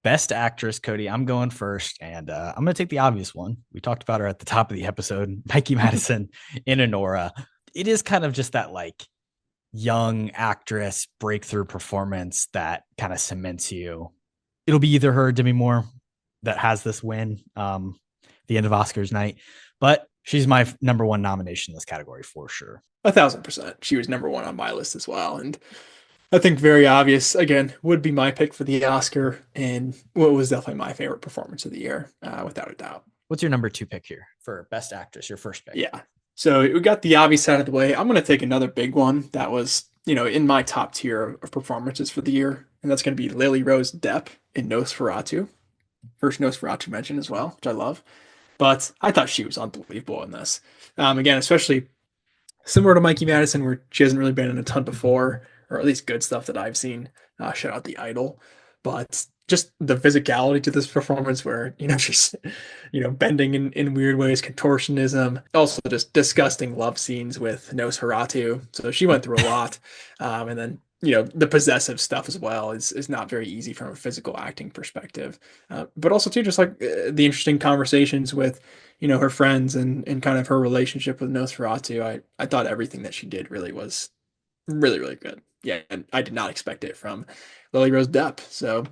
Best actress, Kody. I'm going first, and I'm going to take the obvious one. We talked about her at the top of the episode, Mikey Madison in Honora. It is kind of just that like young actress breakthrough performance that kind of cements you. It'll be either her or Demi Moore that has this win, the end of Oscars night, but she's my number one nomination in this category for sure. 1,000%. She was number one on my list as well. And I think very obvious, again, would be my pick for the Oscar. And what was definitely my favorite performance of the year, without a doubt. What's your number two pick here for best actress? Your first pick. Yeah. So we got the obvious out of the way. I'm going to take another big one that was, in my top tier of performances for the year. And that's going to be Lily Rose Depp in Nosferatu. First Nosferatu mention as well, which I love. But I thought she was unbelievable in this. Again, especially similar to Mikey Madison, where she hasn't really been in a ton before, or at least good stuff that I've seen. Shout out The Idol. But just the physicality to this performance where, she's, bending in weird ways, contortionism, also just disgusting love scenes with Nosferatu. So she went through a lot. And then, the possessive stuff as well is not very easy from a physical acting perspective. But also too, just like the interesting conversations with, her friends and kind of her relationship with Nosferatu. I thought everything that she did really was really, really good. Yeah, and I did not expect it from Lily Rose Depp. So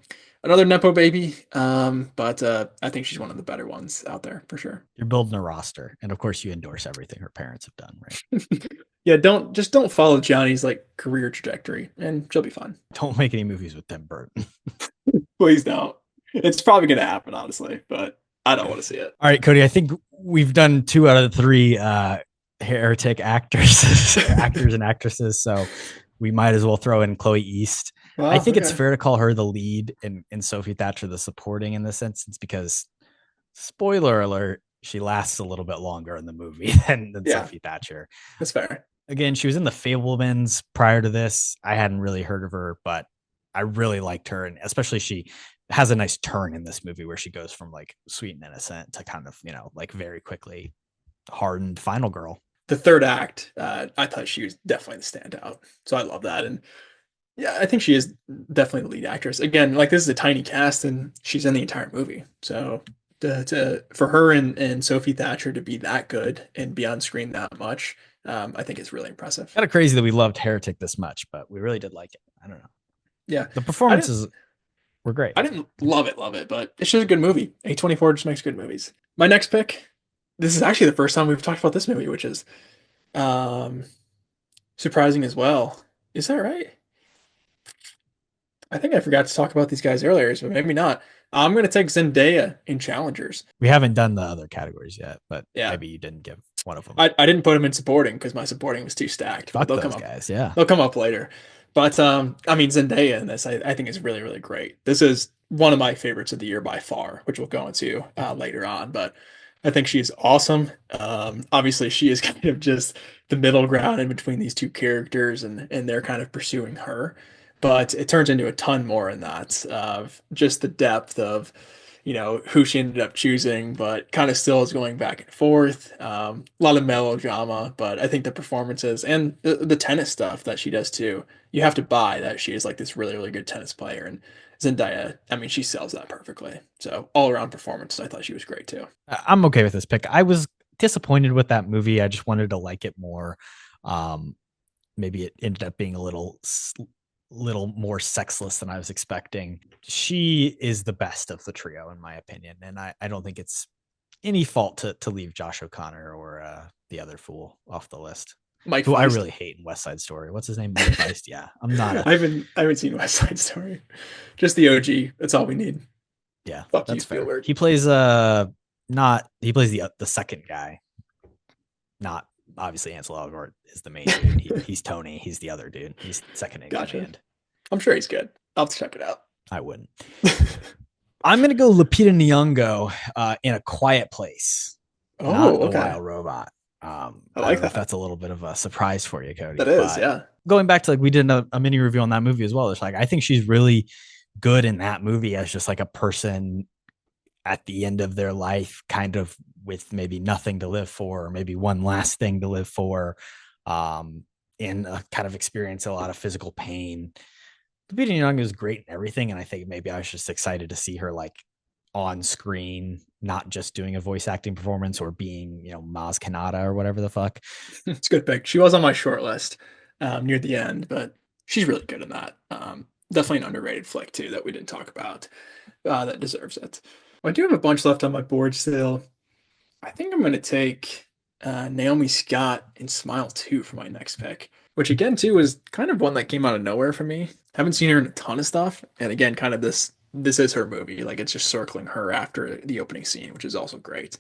another Nepo baby, but I think she's one of the better ones out there for sure. You're building a roster, and of course, you endorse everything her parents have done, right? Yeah, don't follow Johnny's like career trajectory, and she'll be fine. Don't make any movies with Tim Burton. Please don't. It's probably gonna happen, honestly, but I don't want to see it. All right, Kody. I think we've done 2 out of the 3 heretic actors and actresses. So we might as well throw in Chloe East. Wow, I think okay. it's fair to call her the lead and Sophie Thatcher the supporting in this instance because, spoiler alert, she lasts a little bit longer in the movie than Yeah, Sophie Thatcher. that's fair. Again, she was in the Fablemans prior to this. I hadn't really heard of her, but I really liked her. And especially she has a nice turn in this movie where she goes from like sweet and innocent to kind of, like very quickly hardened final girl. The third act, I thought she was definitely the standout. So I love that. And yeah, I think she is definitely the lead actress. Again, like this is a tiny cast and she's in the entire movie. So for her and Sophie Thatcher to be that good and be on screen that much, I think it's really impressive. Kind of crazy that we loved Heretic this much, but we really did like it. I don't know. Yeah. The performances were great. I didn't love it, but it's just a good movie. A24 just makes good movies. My next pick, this is actually the first time we've talked about this movie, which is um, surprising as well. Is that right? I think I forgot to talk about these guys earlier, but maybe not. I'm going to take Zendaya in Challengers. We haven't done the other categories yet, but Yeah. maybe you didn't give one of them. I didn't put them in supporting because my supporting was too stacked. Fuck They'll those come up. guys, yeah. They'll come up later. But I mean Zendaya in this, I think is really, really great. This is one of my favorites of the year by far, which we'll go into later on. But I think she's awesome. Obviously, she is kind of just the middle ground in between these two characters, and they're kind of pursuing her. But it turns into a ton more in that of just the depth of, who she ended up choosing, but kind of still is going back and forth. A lot of melodrama, but I think the performances and the tennis stuff that she does too, you have to buy that she is like this really, really good tennis player. And Zendaya, I mean, she sells that perfectly. So all around performance, I thought she was great too. I'm okay with this pick. I was disappointed with that movie. I just wanted to like it more. Maybe it ended up being a little more sexless than I was expecting. She is the best of the trio, in my opinion. And I don't think it's any fault to leave Josh O'Connor or the other fool off the list. Mike Who Feist. I really hate in West Side Story. What's his name? Mike Feist. Yeah, I'm not. I haven't seen West Side Story. Just the OG. That's all we need. Yeah, Fuck you, that's fair. Spielberg. He plays he plays the second guy. Not obviously Ansel Elgort is the main dude. He's Tony. He's the other dude. He's second in Gotcha. command. I'm sure he's good. I'll have to check it out. I wouldn't. I'm gonna go Lupita Nyong'o in A Quiet Place. Not The Okay. Wild Robot. I I like don't know if that. that's a little bit of a surprise for you, Kody. That is, but yeah. going back to like we did a mini review on that movie as well. It's like I think she's really good in that movie as just like a person at the end of their life, kind of with maybe nothing to live for, or maybe one last thing to live for, and kind of experience a lot of physical pain. Lupita Nyong'o is great in everything, and I think maybe I was just excited to see her like on screen, not just doing a voice acting performance or being, Maz Kanata or whatever the fuck. It's a good pick. She was on my short list near the end, but she's really good in that. Definitely an underrated flick too that we didn't talk about that deserves it. Well, I do have a bunch left on my board still. I think I'm going to take Naomi Scott in Smile 2 for my next pick, which again too is kind of one that came out of nowhere for me. Haven't seen her in a ton of stuff, and again, kind of this is her movie. Like it's just circling her after the opening scene, which is also great.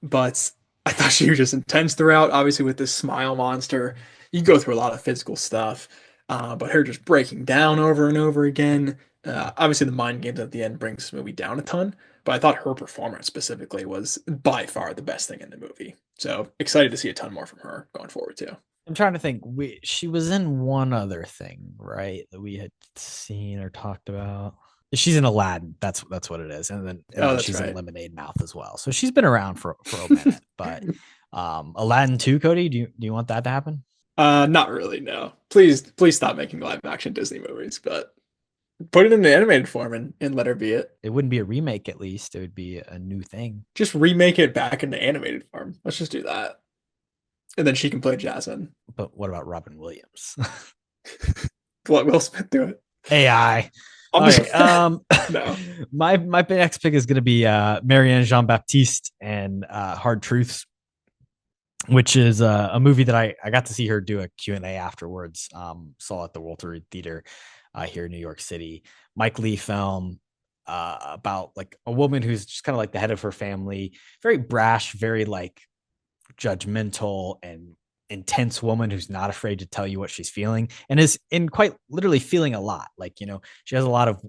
But I thought she was just intense throughout. Obviously, with this smile monster, you go through a lot of physical stuff, but her just breaking down over and over again. Obviously, the mind games at the end brings the movie down a ton, but I thought her performance specifically was by far the best thing in the movie. So excited to see a ton more from her going forward too. I'm trying to think. She was in one other thing, right? That we had seen or talked about. She's in Aladdin. That's what it is, and then That's she's in right. Lemonade Mouth as well. So she's been around for a minute. But Aladdin 2, Kody, do you want that to happen? Not really. No, please stop making live action Disney movies, but put it in the animated form and let her be it. It wouldn't be a remake, at least. It would be a new thing. Just remake it back into animated form. Let's just do that, and then she can play Jasmine. But what about Robin Williams? Let Will Smith do it. AI. I'm Okay. just no. My next pick is going to be Marianne Jean Baptiste and Hard Truths, which is a movie that I got to see her do a Q&A afterwards. Saw at the Walter Reed Theater here in New York City. Mike Leigh film about like a woman who's just kind of like the head of her family, very brash, very like judgmental and intense woman who's not afraid to tell you what she's feeling and is in quite literally feeling a lot. Like, she has a lot of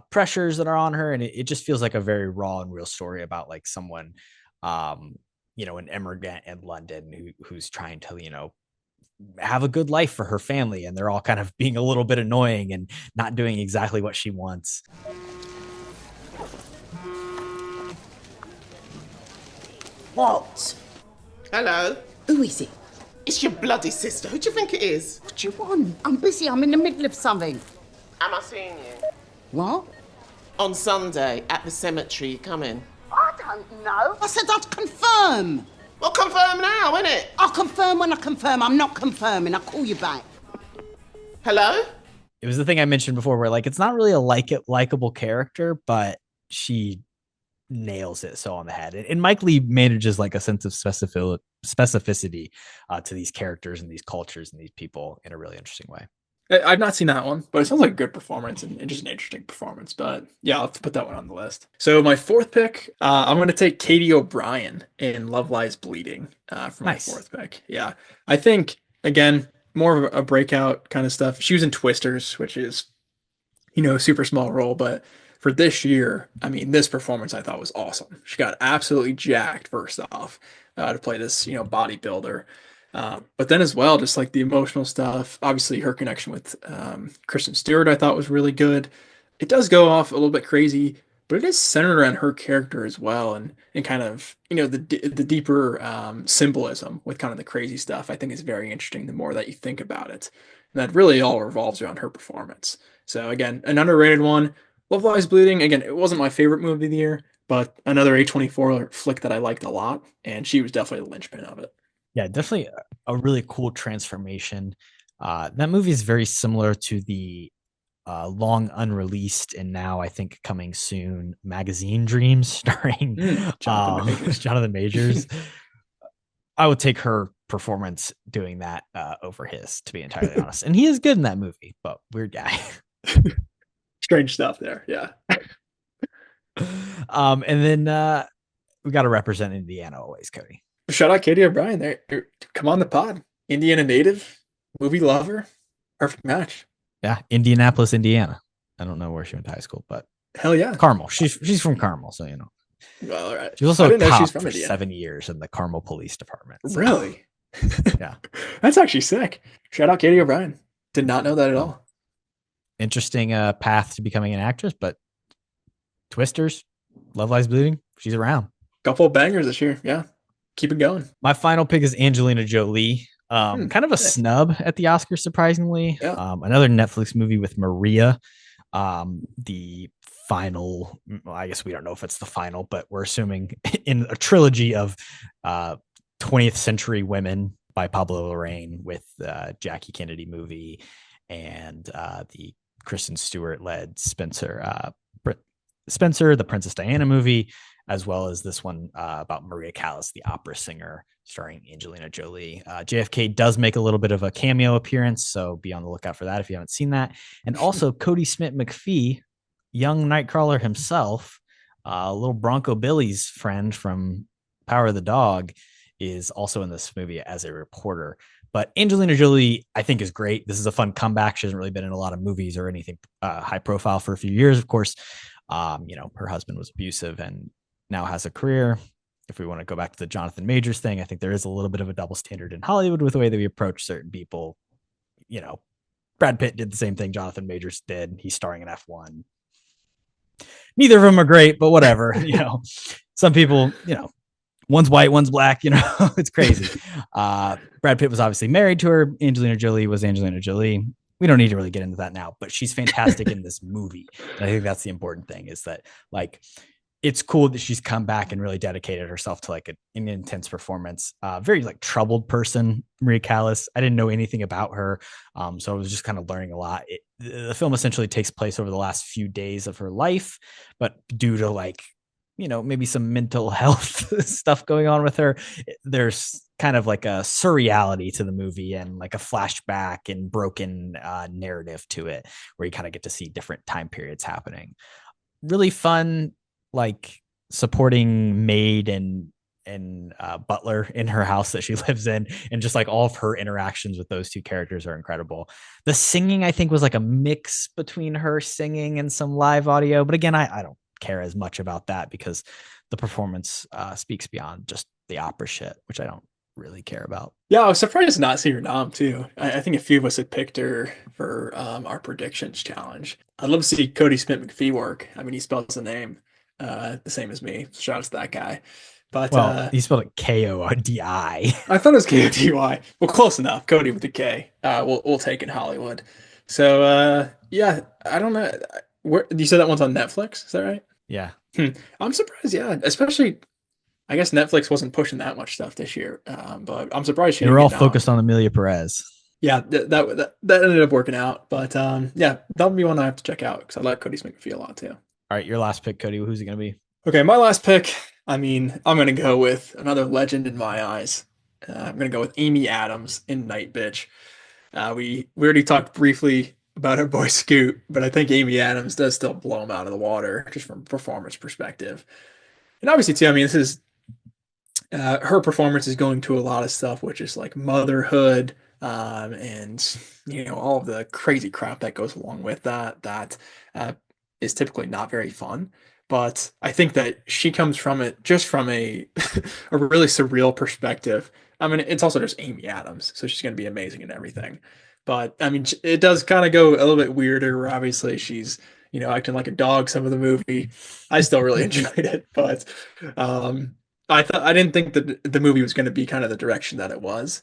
pressures that are on her, and it just feels like a very raw and real story about like someone, an immigrant in London who's trying to, have a good life for her family, and they're all kind of being a little bit annoying and not doing exactly what she wants. What? Hello? Who is it? It's your bloody sister. Who do you think it is? What do you want? I'm busy. I'm in the middle of something. Am I seeing you? What? On Sunday at the cemetery. Come in. I don't know. I said I'd confirm. Well, confirm now, innit? I'll confirm when I confirm. I'm not confirming. I'll call you back. Hello? It was the thing I mentioned before where like it's not really a likable character, but she nails it so on the head. And Mike Leigh manages like a sense of specificity to these characters and these cultures and these people in a really interesting way. I've not seen that one, but it sounds like a good performance and just an interesting performance. But yeah, I'll have to put that one on the list. So my fourth pick, I'm going to take Katie O'Brien in Love Lies Bleeding for my fourth pick. Yeah, I think again more of a breakout kind of stuff. She was in Twisters, which is super small role, but for this year, I mean, this performance I thought was awesome. She got absolutely jacked first off to play this bodybuilder. But then as well, just like the emotional stuff, obviously her connection with Kristen Stewart, I thought was really good. It does go off a little bit crazy, but it is centered around her character as well, and kind of the deeper symbolism with kind of the crazy stuff. I think is very interesting. The more that you think about it, and that really all revolves around her performance. So again, an underrated one. Love Lies Bleeding. Again, it wasn't my favorite movie of the year, but another A24 flick that I liked a lot, and she was definitely the linchpin of it. Yeah, definitely a really cool transformation. That movie is very similar to the long unreleased and now I think coming soon Magazine Dreams starring Jonathan Majors. I would take her performance doing that over his, to be entirely honest. And he is good in that movie, but weird guy. Strange stuff there. Yeah. And then we got to represent Indiana always, Kody. Shout out Katie O'Brien there. Come on the pod. Indiana native, movie lover, perfect match. Yeah, Indianapolis, Indiana. I don't know where she went to high school, but hell yeah, Carmel. She's from Carmel, so Well, all right. She was also a cop for Indiana. 7 years in the Carmel Police Department. So. Really? Yeah, that's actually sick. Shout out Katie O'Brien. Did not know that at all. Interesting path to becoming an actress, but Twisters, Love Lies Bleeding. She's around. Couple of bangers this year. Yeah. Keep it going. My final pick is Angelina Jolie. Kind of a Nice. snub at the Oscars, surprisingly. Yeah. Another Netflix movie with Maria. The final, well, I guess we don't know if it's the final, but we're assuming in a trilogy of 20th Century Women by Pablo Larraín with Jackie Kennedy movie and the Kristen Stewart led Spencer, the Princess Diana movie, as well as this one about Maria Callas, the opera singer, starring Angelina Jolie. JFK does make a little bit of a cameo appearance, so be on the lookout for that if you haven't seen that. And also Kody Smith-McPhee, young Nightcrawler himself, little Bronco Billy's friend from Power of the Dog, is also in this movie as a reporter. But Angelina Jolie, I think, is great. This is a fun comeback. She hasn't really been in a lot of movies or anything high profile for a few years, of course. Her husband was abusive and now has a career. If we want to go back to the Jonathan Majors thing, I think there is a little bit of a double standard in Hollywood with the way that we approach certain people. Brad Pitt did the same thing Jonathan Majors did. He's starring in F1. Neither of them are great, but whatever. Some people, one's white, one's black, it's crazy. Brad Pitt was obviously married to her. Angelina Jolie was Angelina Jolie. We don't need to really get into that now, but she's fantastic in this movie. And I think that's the important thing, is that it's cool that she's come back and really dedicated herself to an intense performance. Very troubled person, Maria Callas. I didn't know anything about her. So I was just kind of learning a lot. The film essentially takes place over the last few days of her life, but due to maybe some mental health stuff going on with her, there's kind of a surreality to the movie and a flashback and broken narrative to it, where you kind of get to see different time periods happening. Really fun, supporting maid and butler in her house that she lives in, and just all of her interactions with those two characters are incredible. The singing, I think, was a mix between her singing and some live audio, but again, I don't care as much about that because the performance speaks beyond just the opera shit, which I don't really care about. Yeah, I was surprised to not see her nom too. I think a few of us had picked her for our predictions challenge. I'd love to see Kody Smith-McPhee work. I mean, he spells the name the same as me. Shout out to that guy. But he spelled it Kodi. I thought it was Kody. Well, close enough. Kody with the K. We'll take in Hollywood. So yeah, I don't know. Where you said that one's on Netflix? Is that right? Yeah. I'm surprised. Yeah, especially. I guess Netflix wasn't pushing that much stuff this year, but I'm surprised they were all focused on Amelia Perez. Yeah, that ended up working out, but yeah, that'll be one I have to check out because I like Kody Smith-McPhee a lot too. All right, your last pick, Kody. Who's it going to be? Okay, my last pick. I mean, I'm going to go with another legend in my eyes. I'm going to go with Amy Adams in Night Bitch. We already talked briefly about our boy Scoot, but I think Amy Adams does still blow him out of the water just from a performance perspective. And obviously, too, I mean, this is her performance is going to a lot of stuff, which is motherhood, and all of the crazy crap that goes along with that. That is typically not very fun. But I think that she comes from it just from a a really surreal perspective. I mean, it's also just Amy Adams, so she's going to be amazing in everything. But I mean, it does kind of go a little bit weirder. Where obviously she's acting like a dog some of the movie. I still really enjoyed it, but I didn't think that the movie was going to be kind of the direction that it was,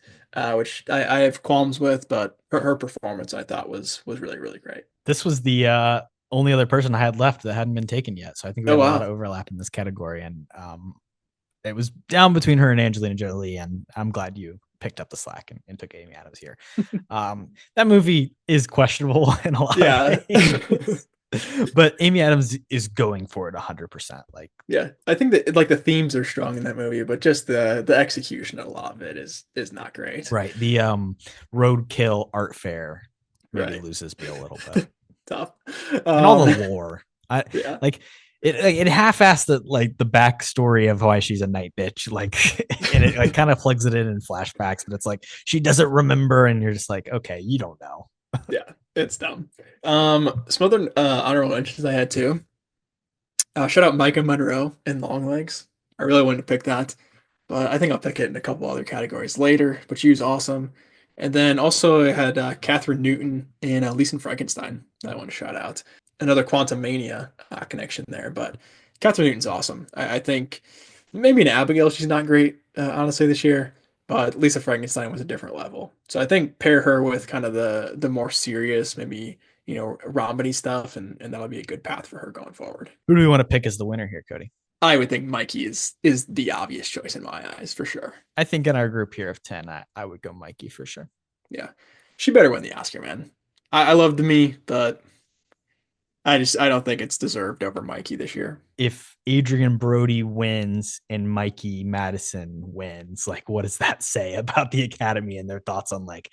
which I have qualms with. But her performance I thought was really, really great. This was the only other person I had left that hadn't been taken yet, so I think we had a lot of overlap in this category, and it was down between her and Angelina Jolie, and I'm glad you picked up the slack and took Amy Adams here. That movie is questionable in a lot of ways. But Amy Adams is going for it 100%. Yeah, I think that the themes are strong in that movie, but just the execution of a lot of it is not great. Right. The roadkill art fair maybe loses me a little bit. Tough. And all the lore. It half-assed the backstory of why she's a night bitch, and it kind of plugs it in flashbacks, but it's she doesn't remember, and you're just okay, you don't know. Yeah, it's dumb. Some other honorable mentions I had too. Shout out Micah Monroe in Longlegs. I really wanted to pick that, but I think I'll pick it in a couple other categories later. But she was awesome. And then also I had Catherine Newton in Lisa Frankenstein that I want to shout out. Another Quantum Mania connection there, but Catherine Newton's awesome. I think maybe in Abigail she's not great, honestly, this year. but Lisa Frankenstein was a different level. So I think pair her with kind of the more serious, maybe, Romany stuff, and that'll be a good path for her going forward. Who do we want to pick as the winner here, Kody? I would think Mikey is the obvious choice in my eyes, for sure. I think in our group here of 10, I would go Mikey for sure. Yeah. She better win the Oscar, man. I love Demi, but I don't think it's deserved over Mikey this year. If Adrian Brody wins and Mikey Madison wins, like, what does that say about the Academy and their thoughts on, like,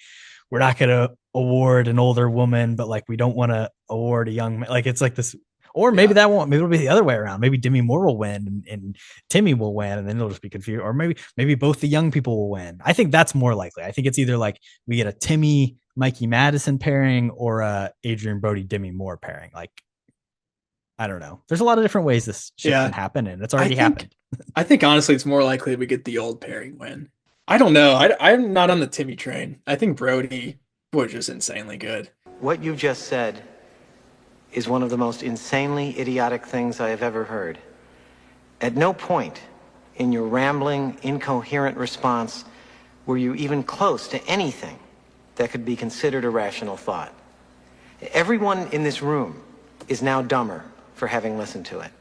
we're not going to award an older woman, but like, we don't want to award a young man. Like, it's like this, or maybe that won't, maybe it'll be the other way around. Maybe Demi Moore will win and Timmy will win, and then it'll just be confused. Or maybe both the young people will win. I think that's more likely. I think it's either like we get a Timmy Mikey Madison pairing or a Adrian Brody Demi Moore pairing. Like, I don't know. There's a lot of different ways this shit can happen, and it's already happened. I think honestly, it's more likely we get the old pairing win. I don't know. I'm not on the Timmy train. I think Brody was just insanely good. What you just said is one of the most insanely idiotic things I have ever heard. At no point in your rambling, incoherent response were you even close to anything that could be considered a rational thought. Everyone in this room is now dumber for having listened to it.